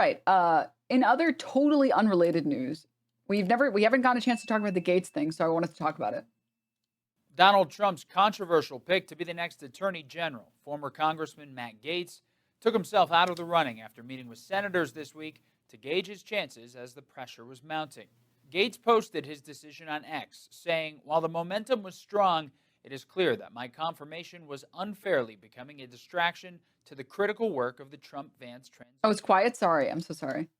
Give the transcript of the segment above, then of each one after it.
right. In other totally unrelated news, we haven't gotten a chance to talk about the Gates thing, so I wanted to talk about it. Donald Trump's controversial pick to be the next Attorney General, former Congressman Matt Gaetz, took himself out of the running after meeting with senators this week to gauge his chances as the pressure was mounting. Gaetz posted his decision on X, saying, "While the momentum was strong, it is clear that my confirmation was unfairly becoming a distraction to the critical work of the Trump-Vance transition." I was quiet. Sorry. I'm so sorry.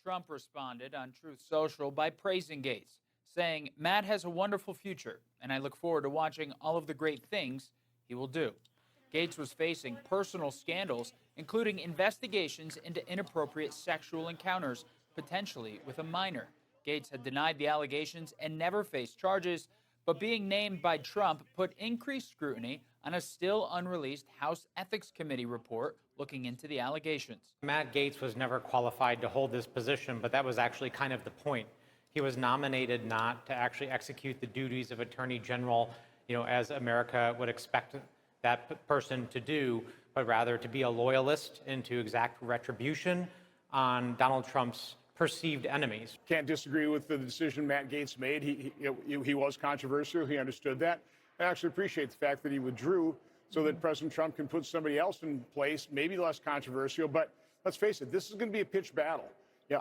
Trump responded on Truth Social by praising Gaetz, saying, "Matt has a wonderful future, and I look forward to watching all of the great things he will do." Gaetz was facing personal scandals, including investigations into inappropriate sexual encounters, potentially with a minor. Gaetz had denied the allegations and never faced charges, but being named by Trump put increased scrutiny on a still unreleased House Ethics Committee report looking into the allegations. Matt Gaetz was never qualified to hold this position, but that was actually kind of the point. He was nominated not to actually execute the duties of Attorney General, as America would expect that person to do, but rather to be a loyalist and to exact retribution on Donald Trump's perceived enemies. Can't disagree with the decision Matt Gaetz made. He was controversial. He understood that. I actually appreciate the fact that he withdrew so that President Trump can put somebody else in place, maybe less controversial. But let's face it, this is going to be a pitched battle.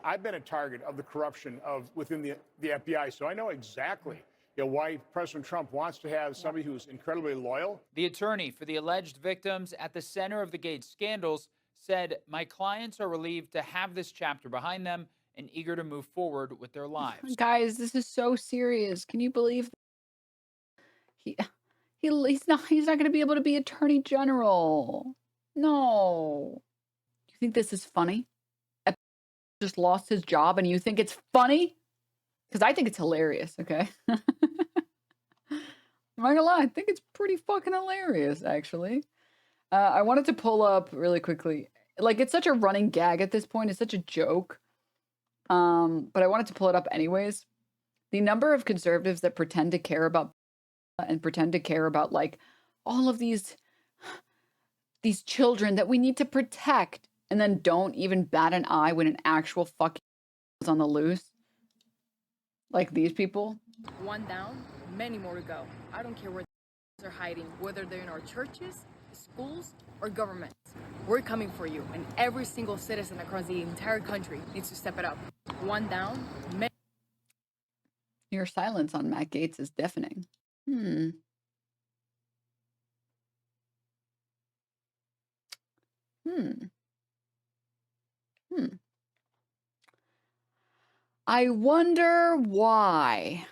I've been a target of the corruption within the FBI, so I know exactly why President Trump wants to have somebody who's incredibly loyal. The attorney for the alleged victims at the center of the Gaetz scandals said, "My clients are relieved to have this chapter behind them and eager to move forward with their lives." Guys, this is so serious. Can you believe he's not going to be able to be Attorney General? No. You think this is funny? Just lost his job and you think it's funny? Because I think it's hilarious, okay? I'm not gonna lie, I think it's pretty fucking hilarious, actually. I wanted to pull up really quickly. Like, it's such a running gag at this point. It's such a joke. But I wanted to pull it up anyways. The number of conservatives that pretend to care about and pretend to care about, like, all of these children that we need to protect, and then don't even bat an eye when an actual fucking is on the loose. Like these people. One down, many more to go. I don't care where they're hiding, whether they're in our churches, schools, or governments. We're coming for you, and every single citizen across the entire country needs to step it up. One down, many. Your silence on Matt Gaetz is deafening. I wonder why.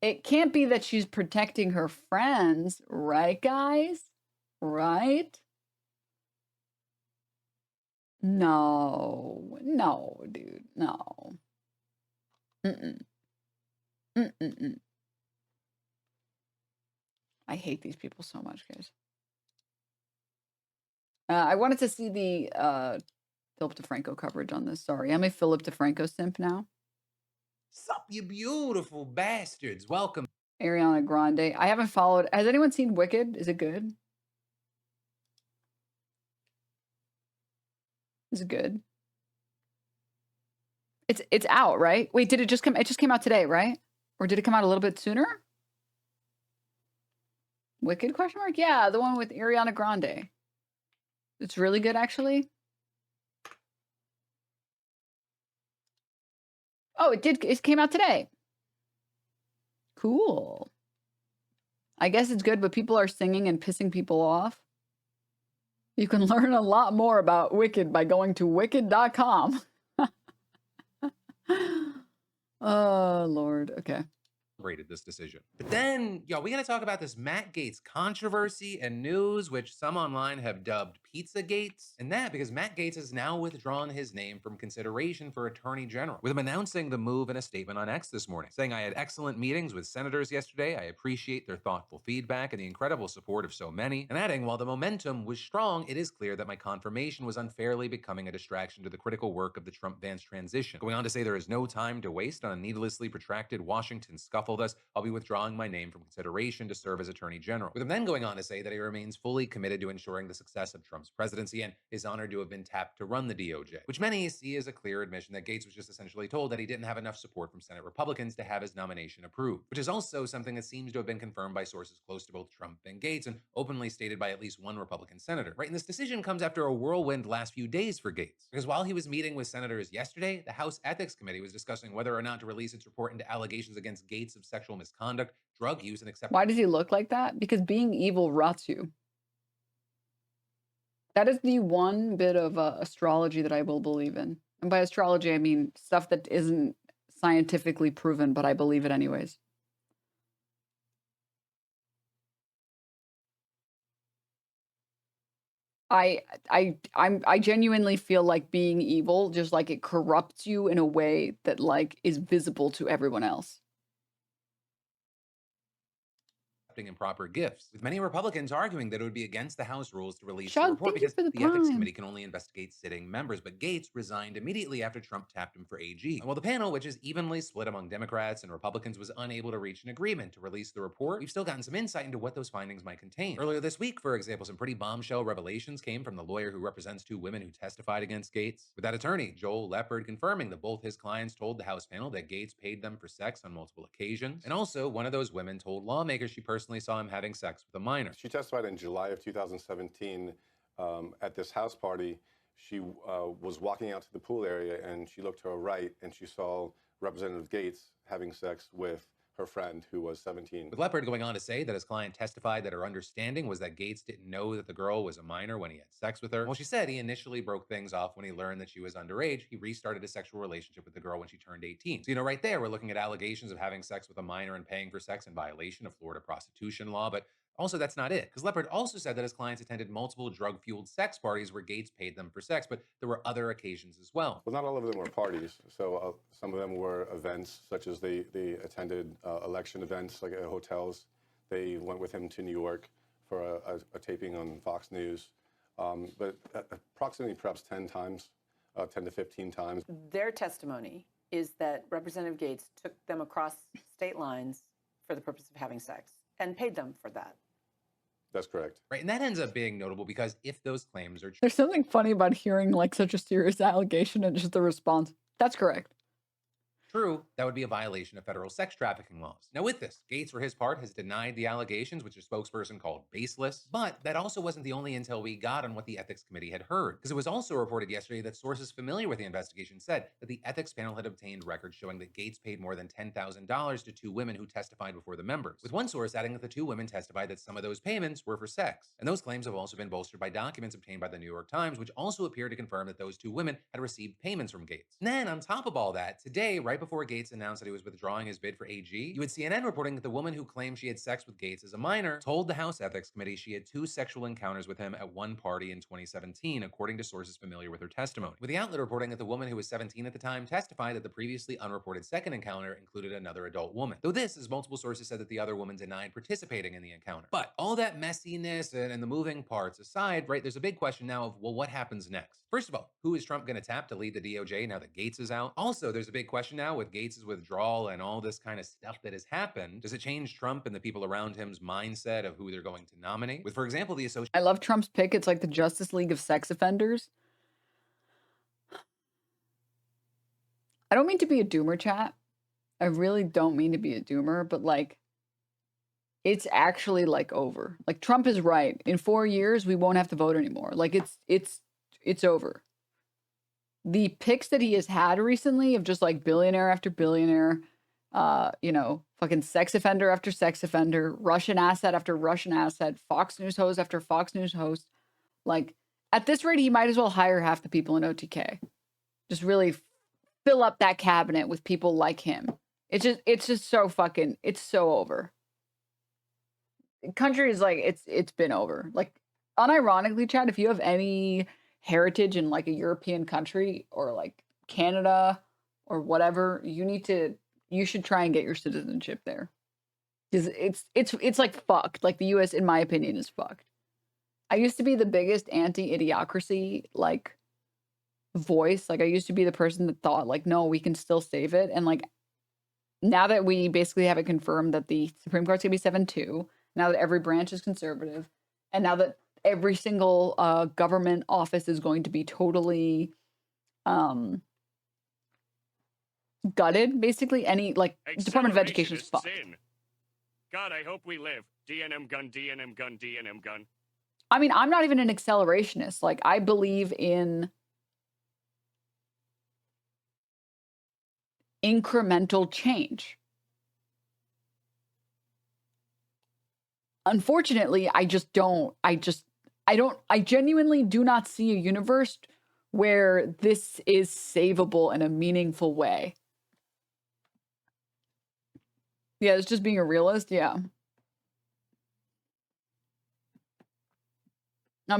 It can't be that she's protecting her friends, right, guys? Right? No, dude, no. I hate these people so much, guys. I wanted to see the Philip DeFranco coverage on this. Sorry, I'm a Philip DeFranco simp now. Sup, you beautiful bastards. Welcome. Ariana Grande. I haven't followed. Has anyone seen Wicked? Is it good? Is it good? It's out, right? Wait, did it just come? It just came out today, right? Or did it come out a little bit sooner? Wicked ? Yeah, the one with Ariana Grande. It's really good, actually. Oh, it did. It came out today. Cool. I guess it's good, but people are singing and pissing people off. You can learn a lot more about Wicked by going to wicked.com. Oh, Lord. Okay. This decision. But then, y'all, we gotta talk about this Matt Gaetz controversy and news, which some online have dubbed Pizza Gaetz. And that because Matt Gaetz has now withdrawn his name from consideration for Attorney General, with him announcing the move in a statement on X this morning, saying, "I had excellent meetings with senators yesterday. I appreciate their thoughtful feedback and the incredible support of so many." And adding, "While the momentum was strong, it is clear that my confirmation was unfairly becoming a distraction to the critical work of the Trump-Vance transition." Going on to say there is no time to waste on a needlessly protracted Washington scuffle told us, I'll be withdrawing my name from consideration to serve as Attorney General. With him then going on to say that he remains fully committed to ensuring the success of Trump's presidency and is honored to have been tapped to run the DOJ, which many see as a clear admission that Gaetz was just essentially told that he didn't have enough support from Senate Republicans to have his nomination approved, which is also something that seems to have been confirmed by sources close to both Trump and Gaetz and openly stated by at least one Republican senator. Right, and this decision comes after a whirlwind last few days for Gaetz, because while he was meeting with senators yesterday, the House Ethics Committee was discussing whether or not to release its report into allegations against Gaetz of sexual misconduct, drug use, and acceptance. Why does he look like that? Because being evil rots you. That is the one bit of astrology that I will believe in. And by astrology, I mean stuff that isn't scientifically proven, but I believe it anyways. I genuinely feel like being evil, just like it corrupts you in a way that like is visible to everyone else. Improper gifts, with many Republicans arguing that it would be against the House rules to release the Shug, report thank you because for the the Ethics prime. Committee can only investigate sitting members. But Gaetz resigned immediately after Trump tapped him for AG. And while the panel, which is evenly split among Democrats and Republicans, was unable to reach an agreement to release the report, we've still gotten some insight into what those findings might contain. Earlier this week, for example, some pretty bombshell revelations came from the lawyer who represents two women who testified against Gaetz, with that attorney, Joel Leopard, confirming that both his clients told the House panel that Gaetz paid them for sex on multiple occasions. And also, one of those women told lawmakers she personally saw him having sex with a minor. She testified in July of 2017 at this house party. She was walking out to the pool area and she looked to her right and she saw Representative Gaetz having sex with her friend who was 17. With Leopard going on to say that his client testified that her understanding was that Gaetz didn't know that the girl was a minor when he had sex with her. Well, she said he initially broke things off when he learned that she was underage. He restarted a sexual relationship with the girl when she turned 18. So, right there, we're looking at allegations of having sex with a minor and paying for sex in violation of Florida prostitution law, but also, that's not it, because Leopard also said that his clients attended multiple drug-fueled sex parties where Gaetz paid them for sex, but there were other occasions as well. Well, not all of them were parties. So some of them were events, such as they attended election events, like at hotels. They went with him to New York for a taping on Fox News, but approximately perhaps 10 times, 10 to 15 times. Their testimony is that Representative Gaetz took them across state lines for the purpose of having sex and paid them for that. That's correct. Right, and that ends up being notable because if those claims are true, There's something funny about hearing like such a serious allegation and just the response. That's correct. that would be a violation of federal sex trafficking laws. Now with this, Gaetz for his part has denied the allegations, which a spokesperson called baseless, but that also wasn't the only intel we got on what the ethics committee had heard, because it was also reported yesterday that sources familiar with the investigation said that the ethics panel had obtained records showing that Gaetz paid more than $10,000 to two women who testified before the members, with one source adding that the two women testified that some of those payments were for sex. And those claims have also been bolstered by documents obtained by the New York Times, which also appear to confirm that those two women had received payments from Gaetz. And then on top of all that, today, right before Gaetz announced that he was withdrawing his bid for AG, you had CNN reporting that the woman who claimed she had sex with Gaetz as a minor told the House Ethics Committee she had 2 sexual encounters with him at one party in 2017, according to sources familiar with her testimony. With the outlet reporting that the woman who was 17 at the time testified that the previously unreported second encounter included another adult woman. Though this, as multiple sources said that the other woman denied participating in the encounter. But all that messiness and the moving parts aside, right, there's a big question now of, well, what happens next? First of all, who is Trump going to tap to lead the DOJ now that Gaetz is out? Also, there's a big question now with Gaetz's withdrawal and all this kind of stuff that has happened. Does it change Trump and the people around him's mindset of who they're going to nominate? With, for example, the association. I love Trump's pick. It's like the Justice League of sex offenders. I don't mean to be a doomer, chat. I really don't mean to be a doomer, but like, it's actually like over. Like Trump is right. In 4 years, we won't have to vote anymore. Like it's over. The picks that he has had recently of just like billionaire after billionaire, fucking sex offender after sex offender, Russian asset after Russian asset, Fox News host after Fox News host. Like at this rate, he might as well hire half the people in OTK. Just really fill up that cabinet with people like him. It's just so fucking, it's so over. The country is like, it's been over. Like unironically, Chad, if you have any heritage in like a European country or like Canada or whatever, you should try and get your citizenship there. Because it's like fucked. Like the US, in my opinion, is fucked. I used to be the biggest anti-idiocracy like voice. Like I used to be the person that thought like, no, we can still save it. And like now that we basically have it confirmed that the Supreme Court's going to be 7-2, now that every branch is conservative, and now that every single government office is going to be totally gutted, basically, any, like, Department of Education is fucked. Sin. God, I hope we live. DNM gun, DNM gun, DNM gun. I mean, I'm not even an accelerationist. Like, I believe in incremental change. Unfortunately, I genuinely do not see a universe where this is savable in a meaningful way. Yeah, it's just being a realist. Yeah.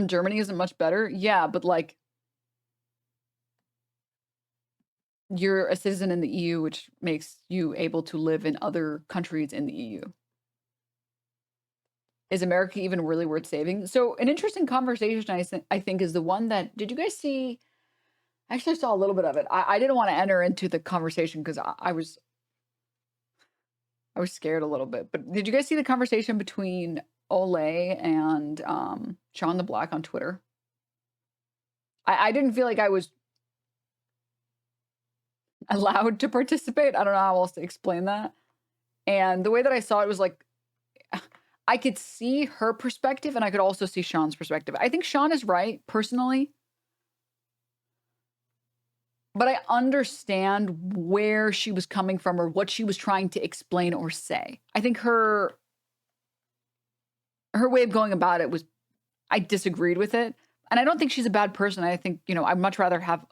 Germany isn't much better. Yeah, but like, you're a citizen in the EU, which makes you able to live in other countries in the EU. Is America even really worth saving? So an interesting conversation, I think, is the one that, did you guys see? I actually saw a little bit of it. I didn't want to enter into the conversation because I was scared a little bit. But did you guys see the conversation between Olay and Sean the Black on Twitter? I didn't feel like I was allowed to participate. I don't know how else to explain that. And the way that I saw it was like, I could see her perspective and I could also see Sean's perspective. I think Sean is right, personally. But I understand where she was coming from or what she was trying to explain or say. I think her way of going about it was, I disagreed with it. And I don't think she's a bad person. I think, I'd much rather have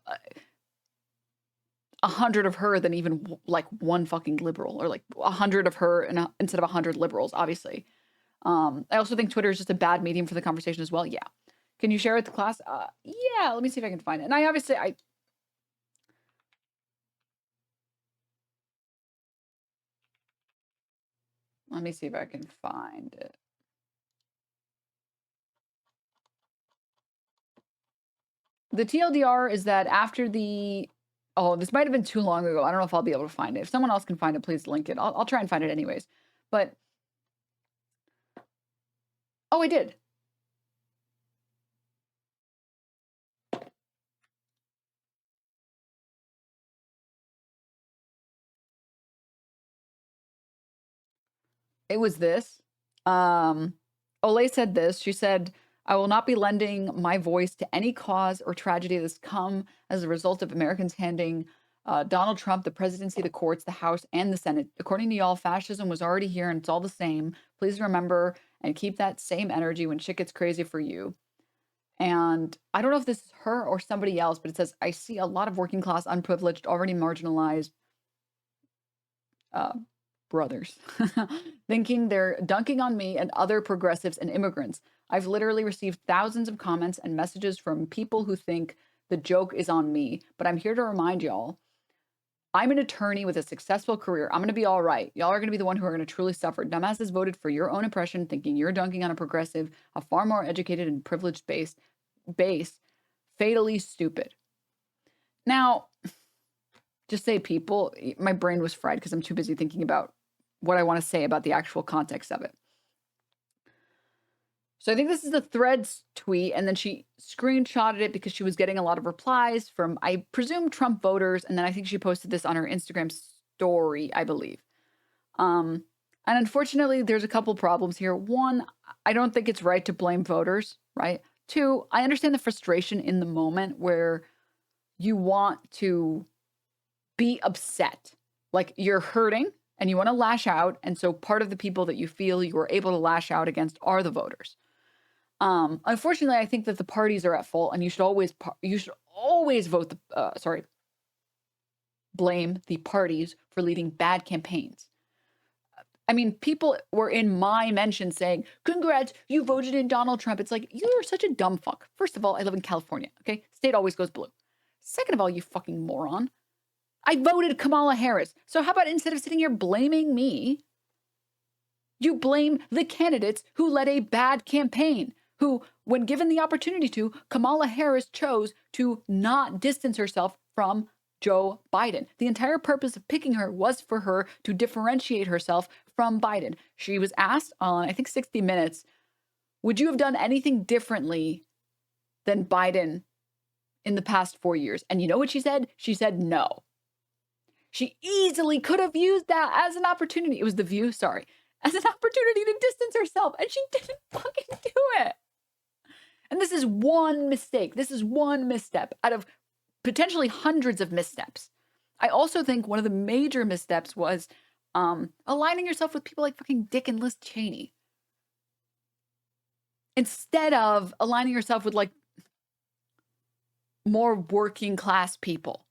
100 of her than even like one fucking liberal, or like 100 of her instead of 100 liberals, obviously. I also think Twitter is just a bad medium for the conversation as well. Yeah. Can you share it with the class? Yeah, let me see if I can find it. And let me see if I can find it. The TLDR is that after this might have been too long ago. I don't know if I'll be able to find it. If someone else can find it, please link it. I'll try and find it anyways. But, I did. It was this. Olay said this. She said, I will not be lending my voice to any cause or tragedy that's come as a result of Americans handing Donald Trump the presidency, the courts, the House, and the Senate. According to y'all, fascism was already here and it's all the same. Please remember and keep that same energy when shit gets crazy for you. And I don't know if this is her or somebody else, but it says, I see a lot of working class, unprivileged, already marginalized brothers thinking they're dunking on me and other progressives and immigrants. I've literally received thousands of comments and messages from people who think the joke is on me, but I'm here to remind y'all, I'm an attorney with a successful career. I'm going to be all right. Y'all are going to be the one who are going to truly suffer. Dumbasses voted for your own oppression, thinking you're dunking on a progressive, a far more educated and privileged base, fatally stupid. Now, just say people, my brain was fried because I'm too busy thinking about what I want to say about the actual context of it. So I think this is the Threads tweet, and then she screenshotted it because she was getting a lot of replies from, I presume, Trump voters, and then I think she posted this on her Instagram story, I believe. And unfortunately, there's a couple problems here. One, I don't think it's right to blame voters, right? Two, I understand the frustration in the moment where you want to be upset. Like, you're hurting and you want to lash out. And so part of the people that you feel you are able to lash out against are the voters. Unfortunately, I think that the parties are at fault, and you should always blame the parties for leading bad campaigns. I mean, people were in my mention saying, congrats, you voted in Donald Trump. It's like, you're such a dumb fuck. First of all, I live in California, okay? State always goes blue. Second of all, you fucking moron, I voted Kamala Harris. So how about instead of sitting here blaming me, you blame the candidates who led a bad campaign, who, when given the opportunity to, Kamala Harris chose to not distance herself from Joe Biden. The entire purpose of picking her was for her to differentiate herself from Biden. She was asked on, I think, 60 Minutes, would you have done anything differently than Biden in the past 4 years? And you know what she said? She said no. She easily could have used that as an opportunity. It was The View, sorry. As an opportunity to distance herself. And she didn't fucking do it. And this is one mistake. This is one misstep out of potentially hundreds of missteps. I also think one of the major missteps was aligning yourself with people like fucking Dick and Liz Cheney. Instead of aligning yourself with like more working class people.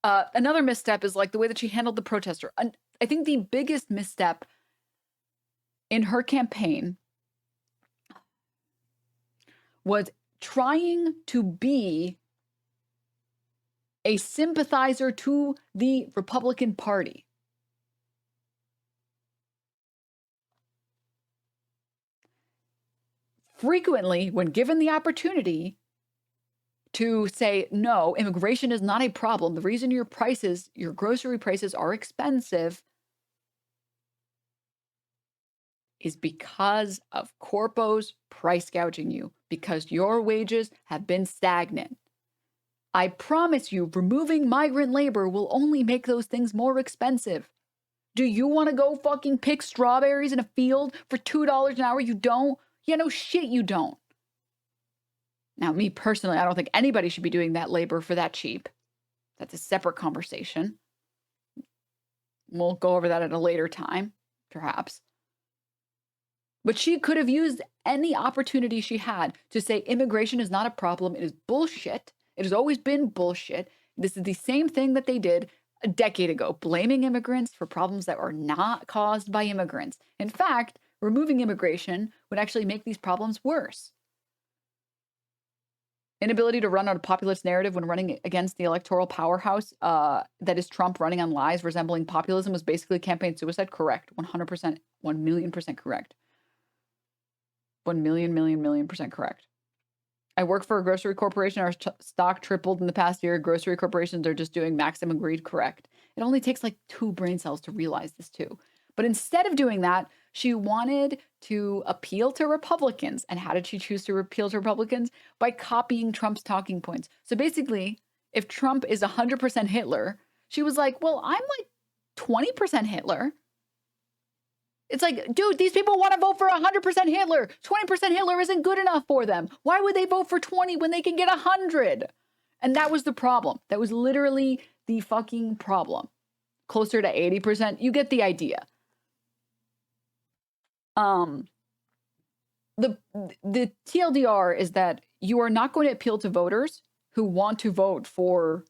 Another misstep is like the way that she handled the protester. I think the biggest misstep in her campaign was trying to be a sympathizer to the Republican Party. Frequently, when given the opportunity to say, no, immigration is not a problem, the reason your grocery prices are expensive is because of corpos price gouging you, because your wages have been stagnant. I promise you, removing migrant labor will only make those things more expensive. Do you want to go fucking pick strawberries in a field for $2 an hour? You don't? Yeah, no shit, you don't. Now, me personally, I don't think anybody should be doing that labor for that cheap. That's a separate conversation. We'll go over that at a later time, perhaps. But she could have used any opportunity she had to say immigration is not a problem. It is bullshit. It has always been bullshit. This is the same thing that they did a decade ago, blaming immigrants for problems that are not caused by immigrants. In fact, removing immigration would actually make these problems worse. Inability to run on a populist narrative when running against the electoral powerhouse that is Trump running on lies resembling populism was basically campaign suicide. Correct. 100%, 1,000,000% correct. 1,000,000,000,000% correct. I work for a grocery corporation. Our stock tripled in the past year. Grocery corporations are just doing maximum greed. Correct. It only takes like 2 brain cells to realize this too. But instead of doing that, she wanted to appeal to Republicans. And how did she choose to appeal to Republicans? By copying Trump's talking points. So basically, if Trump is 100% Hitler, she was like, well, I'm like 20% Hitler. It's like, dude, these people want to vote for 100% Hitler. 20% Hitler isn't good enough for them. Why would they vote for 20 when they can get 100? And that was the problem. That was literally the fucking problem. Closer to 80%. You get the idea. The TLDR is that you are not going to appeal to voters who want to vote for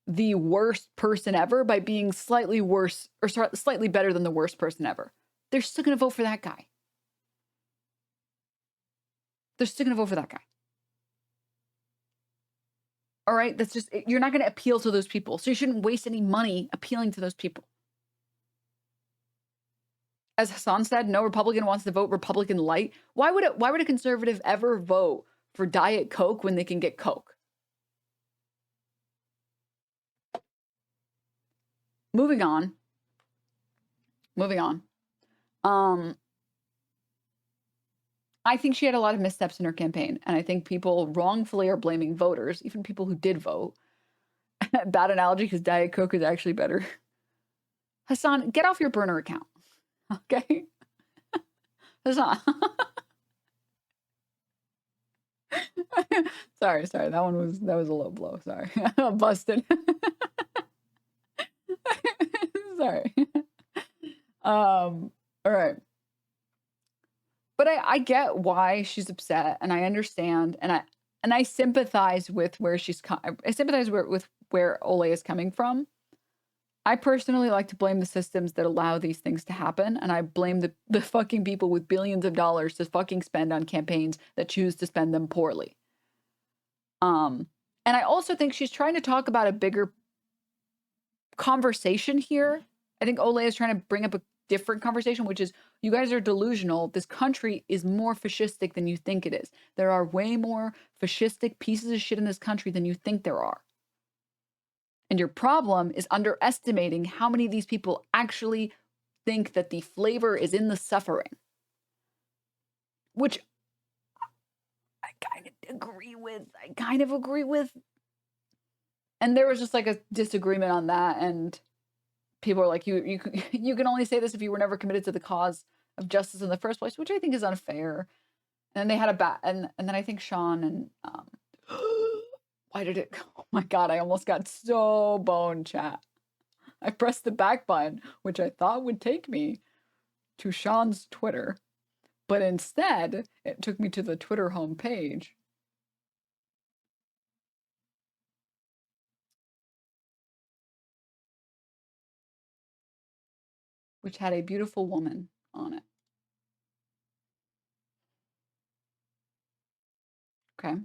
the worst person ever by being slightly worse or slightly better than the worst person ever. They're still going to vote for that guy. They're still going to vote for that guy. All right? That's just, you're not going to appeal to those people. So you shouldn't waste any money appealing to those people. As Hassan said, no Republican wants to vote Republican light. Why would a conservative ever vote for Diet Coke when they can get Coke? Moving on. I think she had a lot of missteps in her campaign, and I think people wrongfully are blaming voters, even people who did vote. Bad analogy, because Diet Coke is actually better. Hassan, get off your burner account. Okay? Hassan. Sorry. That was a low blow. Sorry. Busted. Sorry. All right. But I get why she's upset, and I understand, and I sympathize with where I sympathize with where Ole is coming from. I personally like to blame the systems that allow these things to happen, and I blame the fucking people with billions of dollars to fucking spend on campaigns that choose to spend them poorly. And I also think she's trying to talk about a bigger conversation here. I think Ole is trying to bring up a different conversation, which is, you guys are delusional. This country is more fascistic than you think it is. There are way more fascistic pieces of shit in this country than you think there are. And your problem is underestimating how many of these people actually think that the flavor is in the suffering. Which I kind of agree with. And there was just like a disagreement on that. And people are like, you can only say this if you were never committed to the cause of justice in the first place, which I think is unfair. And they had a and then I think Sean and why did it? Oh my God, I almost got so bone, chat. I pressed the back button, which I thought would take me to Sean's Twitter, but instead it took me to the Twitter homepage. Which had a beautiful woman on it. Okay.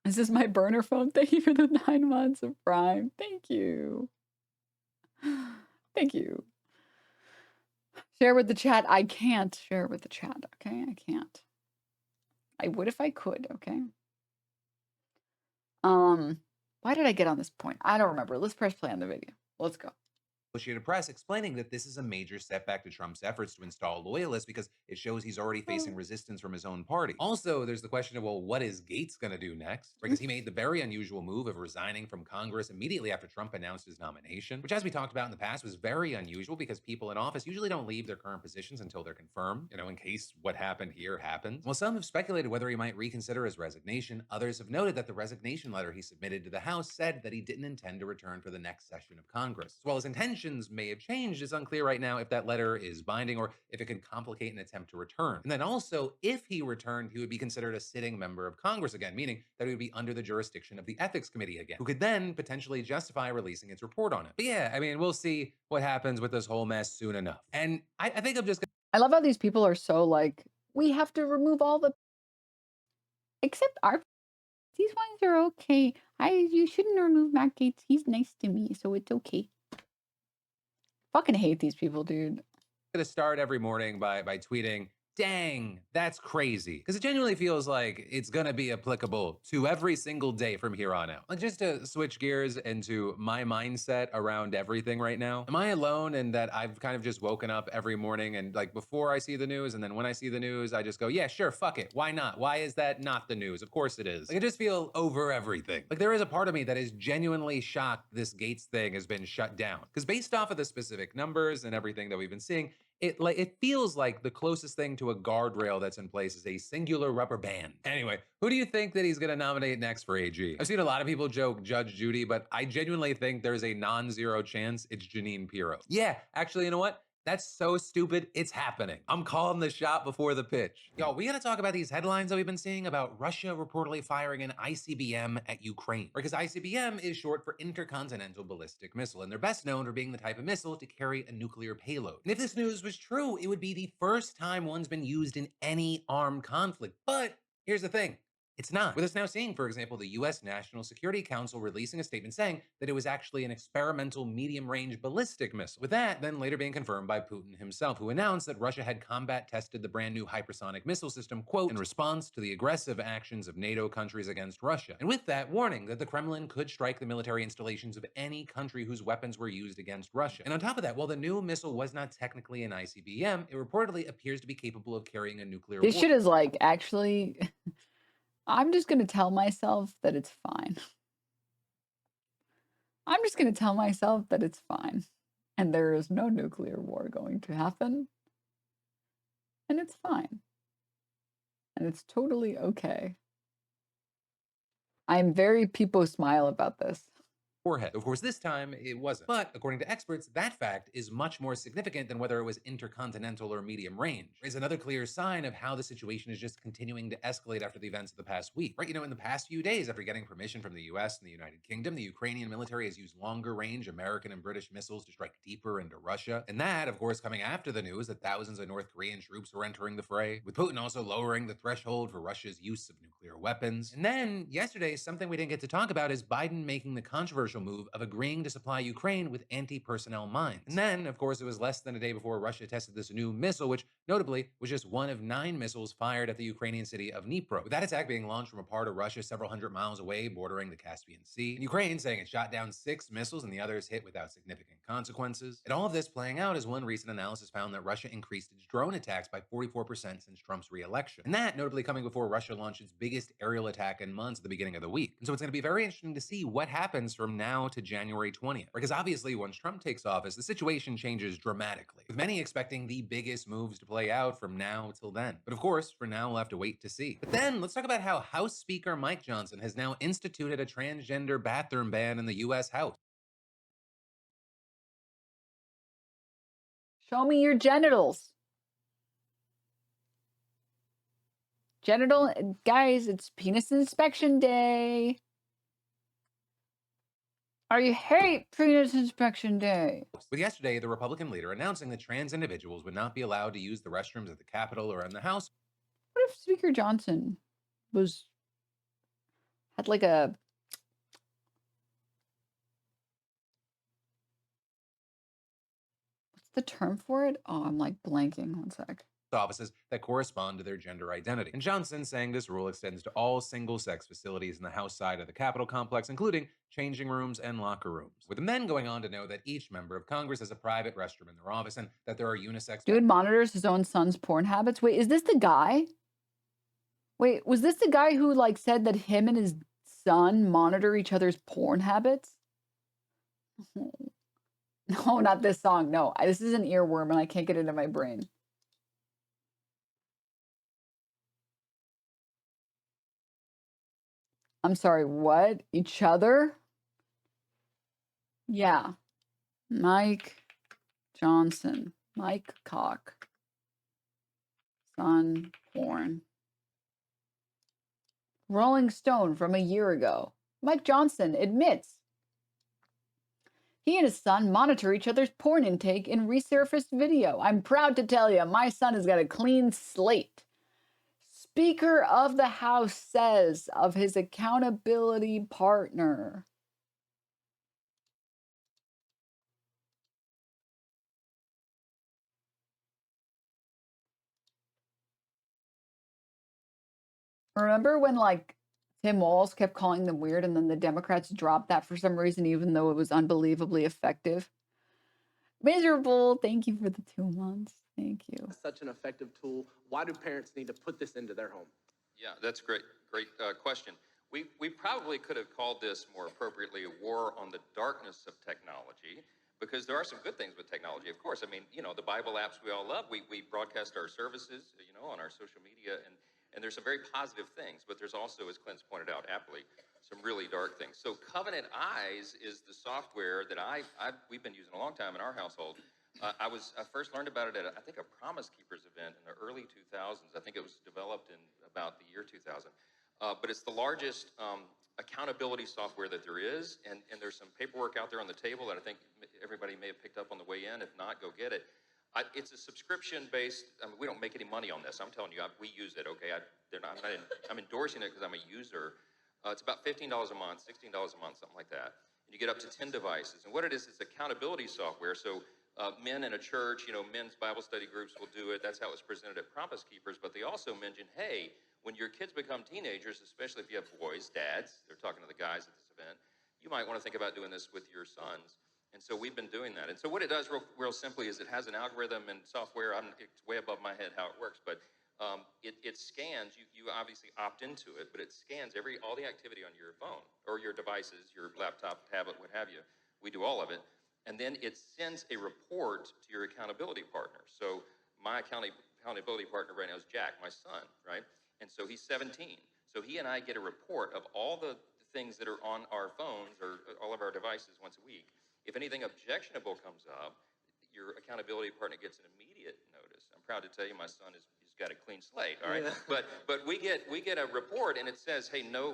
This is my burner phone. Thank you for the 9 months of Prime. Thank you. Thank you. Share with the chat. I can't share with the chat. Okay, I can't. I would if I could. Okay. Why did I get on this point? I don't remember. Let's press play on the video. Let's go. Associated Press explaining that this is a major setback to Trump's efforts to install loyalists because it shows he's already facing resistance from his own party. Also, there's the question of, well, what is Gaetz going to do next? Because he made the very unusual move of resigning from Congress immediately after Trump announced his nomination, which, as we talked about in the past, was very unusual because people in office usually don't leave their current positions until they're confirmed, in case what happened here happens. Well, some have speculated whether he might reconsider his resignation. Others have noted that the resignation letter he submitted to the House said that he didn't intend to return for the next session of Congress. As well as intentions may have changed, it's unclear right now if that letter is binding or if it could complicate an attempt to return. And then also, if he returned, he would be considered a sitting member of Congress again, meaning that he would be under the jurisdiction of the Ethics Committee again, who could then potentially justify releasing its report on it. But yeah, I mean, we'll see what happens with this whole mess soon enough. And I think I'm just gonna... I love how these people are so like, we have to remove all the... Except our... These ones are okay. You shouldn't remove Matt Gaetz. He's nice to me, so it's okay. Fucking hate these people, dude. I'm gonna start every morning by tweeting, dang, that's crazy. Because it genuinely feels like it's gonna be applicable to every single day from here on out. Like, just to switch gears into my mindset around everything right now. Am I alone in that I've kind of just woken up every morning and like before I see the news, and then when I see the news, I just go, yeah, sure, fuck it. Why not? Why is that not the news? Of course it is. Like, I just feel over everything. Like, there is a part of me that is genuinely shocked this Gaetz thing has been shut down. Because based off of the specific numbers and everything that we've been seeing, it feels like the closest thing to a guardrail that's in place is a singular rubber band. Anyway, who do you think that he's gonna nominate next for AG? I've seen a lot of people joke Judge Judy, but I genuinely think there's a non-zero chance it's Jeanine Pirro. Yeah, actually, you know what? That's so stupid, it's happening. I'm calling the shot before the pitch. Y'all, we gotta talk about these headlines that we've been seeing about Russia reportedly firing an ICBM at Ukraine. Because ICBM is short for Intercontinental Ballistic Missile, and they're best known for being the type of missile to carry a nuclear payload. And if this news was true, it would be the first time one's been used in any armed conflict. But here's the thing. It's not. With us now seeing, for example, the U.S. National Security Council releasing a statement saying that it was actually an experimental medium-range ballistic missile. With that, then later being confirmed by Putin himself, who announced that Russia had combat tested the brand new hypersonic missile system, quote, in response to the aggressive actions of NATO countries against Russia. And with that, warning that the Kremlin could strike the military installations of any country whose weapons were used against Russia. And on top of that, while the new missile was not technically an ICBM, it reportedly appears to be capable of carrying a nuclear This shit is like, actually... I'm just going to tell myself that it's fine. I'm just going to tell myself that it's fine. And there is no nuclear war going to happen. And it's fine. And it's totally okay. I'm very people smile about this. Forehead. Of course, this time it wasn't. But according to experts, that fact is much more significant than whether it was intercontinental or medium range. It's another clear sign of how the situation is just continuing to escalate after the events of the past week. Right? In the past few days, after getting permission from the US and the United Kingdom, the Ukrainian military has used longer range American and British missiles to strike deeper into Russia. And that, of course, coming after the news that thousands of North Korean troops were entering the fray, with Putin also lowering the threshold for Russia's use of nuclear weapons. And then, yesterday, something we didn't get to talk about is Biden making the controversial move of agreeing to supply Ukraine with anti-personnel mines. And then, of course, it was less than a day before Russia tested this new missile, which notably was just one of 9 missiles fired at the Ukrainian city of Dnipro, with that attack being launched from a part of Russia several hundred miles away bordering the Caspian Sea. And Ukraine saying it shot down 6 missiles and the others hit without significant consequences. And all of this playing out as one recent analysis found that Russia increased its drone attacks by 44% since Trump's re-election. And that notably coming before Russia launched its biggest aerial attack in months at the beginning of the week. And so it's going to be very interesting to see what happens from now to January 20th. Because obviously once Trump takes office, the situation changes dramatically, with many expecting the biggest moves to play out from now till then. But of course, for now, we'll have to wait to see. But then let's talk about how House Speaker Mike Johnson has now instituted a transgender bathroom ban in the US House. Show me your genitals. Guys, it's penis inspection day. I hate penis inspection day. With yesterday, the Republican leader announcing that trans individuals would not be allowed to use the restrooms at the Capitol or in the House. What if Speaker Johnson had like a... What's the term for it? Oh, I'm like blanking. One sec. Offices that correspond to their gender identity. And Johnson saying this rule extends to all single-sex facilities in the House side of the Capitol complex, including changing rooms and locker rooms. With the men going on to know that each member of Congress has a private restroom in their office and that there are unisex... Dude monitors his own son's porn habits. Wait, is this the guy? Wait, was this the guy who like said that him and his son monitor each other's porn habits? No, not this song. No, this is an earworm and I can't get it into my brain. I'm sorry, what? Each other? Yeah. Mike Johnson. Mike Cock. Son porn. Rolling Stone from a year ago. Mike Johnson admits he and his son monitor each other's porn intake in resurfaced video. I'm proud to tell you, my son has got a clean slate. Speaker of the House says of his accountability partner. Remember when like Tim Walz kept calling them weird and then the Democrats dropped that for some reason, even though it was unbelievably effective? Miserable. Thank you for the 2 months. Thank you. Such an effective tool. Why do parents need to put this into their home? Yeah, that's great question. We probably could have called this more appropriately a war on the darkness of technology, because there are some good things with technology, of course. I mean, you know, the Bible apps we all love, we broadcast our services, you know, on our social media, and there's some very positive things, but there's also, as Clint's pointed out aptly, some really dark things. So Covenant Eyes is the software that we've been using a long time in our household. I first learned about it at, I think, a Promise Keepers event in the early 2000s. I think it was developed in about the year 2000. But it's the largest accountability software that there is, and there's some paperwork out there on the table that I think everybody may have picked up on the way in. If not, go get it. It's a subscription-based. I mean, we don't make any money on this. I'm telling you, we use it. Okay, I'm endorsing it because I'm a user. It's about $15 a month, $16 a month, something like that. And you get up to 10 devices. And what it is accountability software. So men in a church, you know, men's Bible study groups will do it. That's how it's presented at Promise Keepers. But they also mention, hey, when your kids become teenagers, especially if you have boys, dads, they're talking to the guys at this event, you might want to think about doing this with your sons. And so we've been doing that. And so what it does real simply is it has an algorithm and software. It's way above my head how it works, but it scans. You obviously opt into it, but it scans all the activity on your phone or your devices, your laptop, tablet, what have you. We do all of it. And then it sends a report to your accountability partner. So my accountability partner right now is Jack, my son, right? And so he's 17. So he and I get a report of all the things that are on our phones or all of our devices once a week. If anything objectionable comes up, your accountability partner gets an immediate notice. I'm proud to tell you my son he's got a clean slate, all right? Yeah. But we get a report and it says, hey, no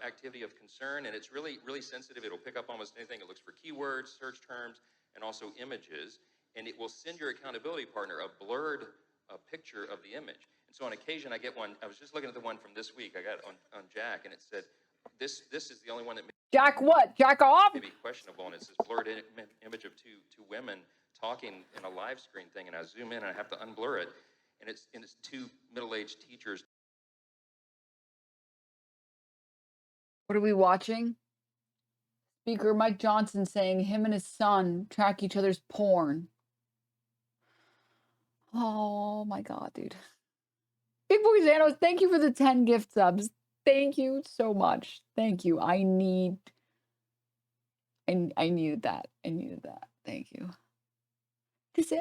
activity of concern, and it's really, really sensitive. It'll pick up almost anything. It looks for keywords, search terms, and also images, and it will send your accountability partner a blurred picture of the image. And so on occasion I get one. I was just looking at the one from this week. I got on Jack, and it said, this is the only one that Jack what? Jack off? Maybe questionable, and it's this blurred image of two women talking in a live screen thing, and I zoom in and I have to unblur it. and it's two middle-aged teachers. What are we watching? Speaker Mike Johnson saying him and his son track each other's porn. Oh my God, dude. Big Boy Xanos, thank you for the 10 gift subs. Thank you so much. Thank you. I needed that. I needed that. Thank you.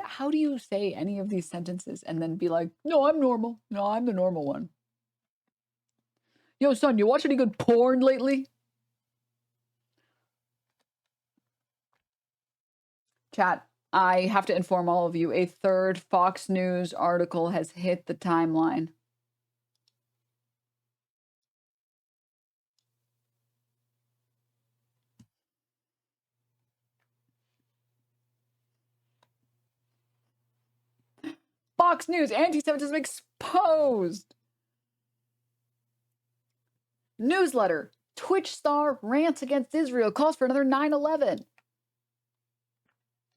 How do you say any of these sentences and then be like, no, I'm normal. No, I'm the normal one. Yo, son, you watch any good porn lately? Chat, I have to inform all of you, a third Fox News article has hit the timeline. Fox News, anti-Semitism exposed. Newsletter, Twitch star rants against Israel, calls for another 9/11.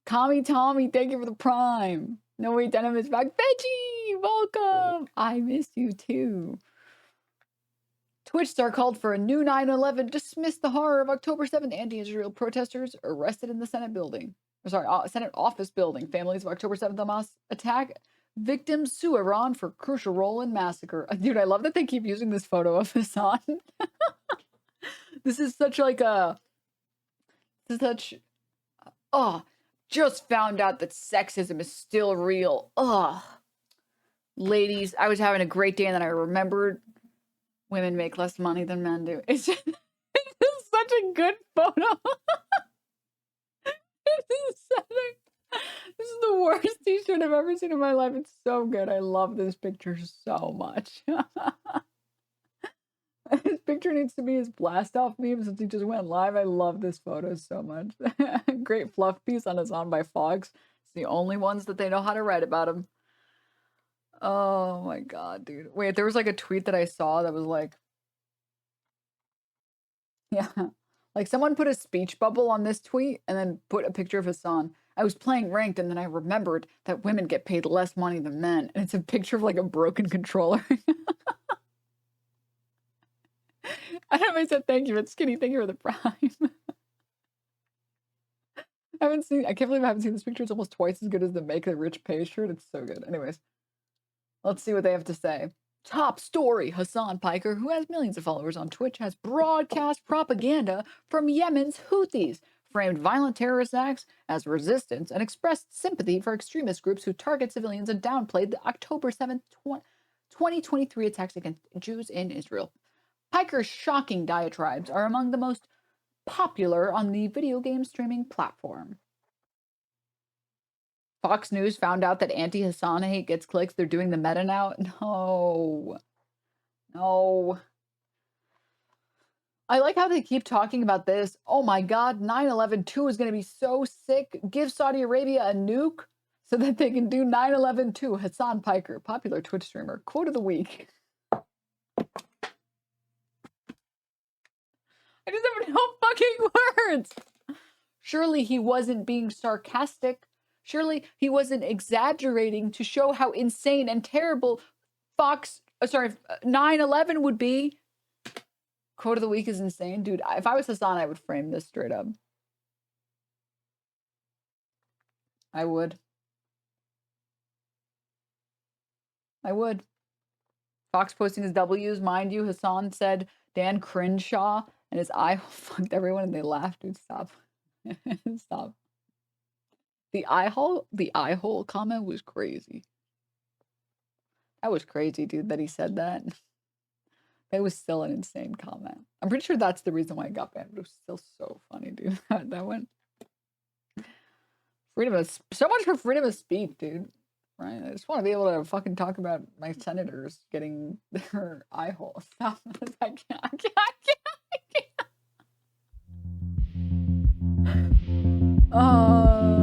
Commie Tommy, thank you for the prime. No way, Denim is back. Veggie, welcome. I miss you too. Twitch star called for a new 9/11, dismissed the horror of October 7th. Anti-Israel protesters arrested in the Senate building. Senate office building. Families of October 7th Hamas attack. Victims sue Iran for crucial role in massacre. Dude, I love that they keep using this photo of Hassan. This is such like a... just found out that sexism is still real. Ladies, I was having a great day and then I remembered women make less money than men do. It's just such a good photo. This is the worst t-shirt I've ever seen in my life. It's so good. I love this picture so much. His picture needs to be his blast off meme since he just went live. I love this photo so much. Great fluff piece on Hassan by Fox. It's the only ones that they know how to write about him. Oh my God, dude. Wait, there was like a tweet that I saw that was like, yeah, like someone put a speech bubble on this tweet and then put a picture of Hassan. I was playing ranked and then I remembered that women get paid less money than men. And it's a picture of like a broken controller. I said thank you, but Skinny, thank you for the prime. I can't believe I haven't seen this picture. It's almost twice as good as the Make the Rich Pay shirt. It's so good. Anyways, let's see what they have to say. Top story, Hassan Piker, who has millions of followers on Twitch, has broadcast propaganda from Yemen's Houthis, framed violent terrorist acts as resistance, and expressed sympathy for extremist groups who target civilians and downplayed the October 7th, 2023 attacks against Jews in Israel. Piker's shocking diatribes are among the most popular on the video game streaming platform. Fox News found out that anti-Hassan hate gets clicks. They're doing the meta now. No. I like how they keep talking about this. Oh my God, 9/11-2 is going to be so sick. Give Saudi Arabia a nuke so that they can do 9/11-2. Hassan Piker, popular Twitch streamer. Quote of the week. I just have no fucking words. Surely he wasn't being sarcastic. Surely he wasn't exaggerating to show how insane and terrible 9/11 would be. Quote of the week is insane. Dude, if I was Hassan, I would frame this straight up. I would. Fox posting his W's. Mind you, Hassan said Dan Crenshaw and his eye fucked everyone and they laughed. Dude, stop. Stop. The eye hole comment was crazy. That was crazy, dude, that he said that. That was still an insane comment. I'm pretty sure that's the reason why it got banned, but it was still so funny, dude. That went. So much for freedom of speech, dude. Right? I just want to be able to fucking talk about my senators getting their eye hole. Stop. I can't. Oh.